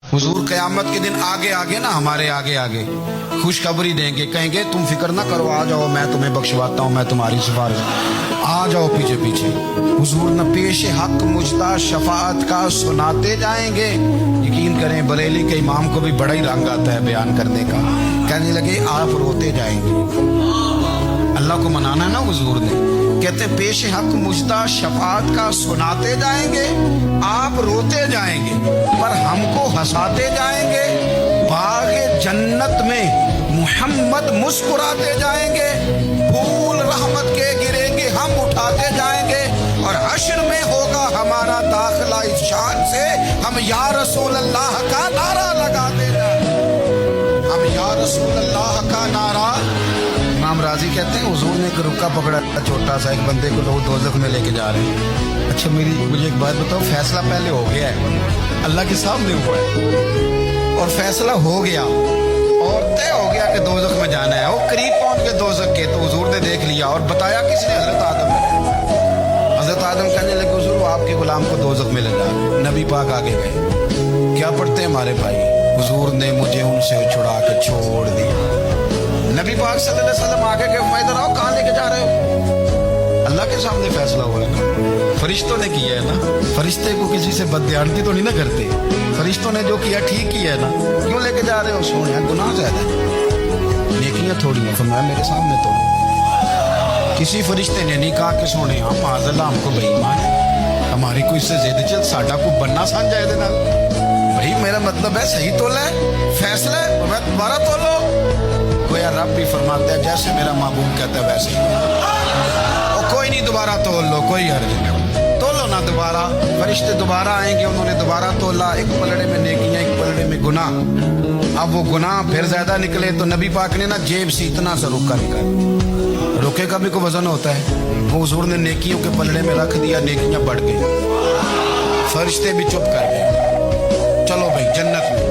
हुजूर क़यामत के दिन आगे आगे ना, हमारे आगे आगे खुशखबरी देंगे, कहेंगे तुम फिक्र ना करो, आ जाओ मैं तुम्हें बख्शवाता हूँ, मैं तुम्हारी सिफारिश, आ जाओ पीछे पीछे। हुजूर न पेश हक मुजदा शफाअत का सुनाते जाएंगे। यकीन करें बरेली के इमाम को भी बड़ा ही रंग आता है बयान करने का। कहने लगे आप रोते जाएंगे। अल्लाह को मनाना है ना हुजूर ने, कहते पेश हक मुजदा शफाअत का सुनाते जाएंगे, आप रोते जाएंगे पर हमको हंसाते जाएंगे। बाग़े जन्नत में मुहम्मद मुस्कुराते जाएंगे, फूल रहमत के गिरेंगे हम उठाते जाएंगे, और हश्र में होगा हमारा दाखिला इस शान से हम या रसूल अल्लाह का नारा लगाते जाएंगे। हम या रसूल अल्लाह का नारा। इमाम राजी कहते हैं हुजूर ने एक रुक्का पकड़ा, छोटा सा, एक बंदे को लोग दोज़ख में लेके जा रहे हैं। अच्छा मुझे एक बात बताओ, फैसला पहले हो गया है, अल्लाह के सामने हुआ है और फैसला हो गया और तय हो गया कि दोज़ख में जाना है। वो करीब पहुंच के दोज़ख के, तो हुजूर ने देख लिया और बताया किसने? हजरत आदम ने। हजरत आदम कहने लगे हुजूर आपके गुलाम को दोज़ख में ले जा। नबी पाक आगे गए, क्या पढ़ते हैं हमारे भाई? हुजूर ने मुझे उनसे छुड़ा के छोड़ दिया। नबी पाक सल्लल्लाहु अलैहि वसल्लम आगे के इधर आओ, कहाँ लेके जा रहे हो? अल्लाह के सामने फैसला हुआ है ना, फरिश्तों ने किया है ना। फरिश्ते को किसी से बददियानती तो नहीं ना करते, फरिश्तों ने जो किया ठीक किया है ना। क्यों लेके जा रहे हो? सोने गुनाह ज्यादा है, नेकियां थोड़ी है। फरमाया मेरे सामने तो किसी फरिश्ते ने नहीं कहा कि सोने हम माज़अल्लाह हमको बेईमान है, हमारी कोई इससे जिद चल साडा को बनना सान जाए देना। भाई मेरा मतलब है सही तोला है, फैसला है, मैं दोबारा तोलो। गोया रब भी फरमाता है जैसे मेरा महबूब कहता है वैसे ही। कोई नहीं दोबारा तोल लो, कोई हर्ज नहीं, तोलो ना दोबारा। फरिश्ते दोबारा आएंगे, उन्होंने दोबारा तोला, एक पलड़े में नेकियां एक पलड़े में गुनाह। अब वो गुनाह फिर ज्यादा निकले तो नबी पाक ने ना जेब से इतना सा रुका निकाल, रुके का भी कोई वजन होता है, वो हुजूर ने नेकियों के पलड़े में रख दिया, नेकियां बढ़ गई, फरिश्ते भी चुप कर गए। चलो भाई जन्नत में।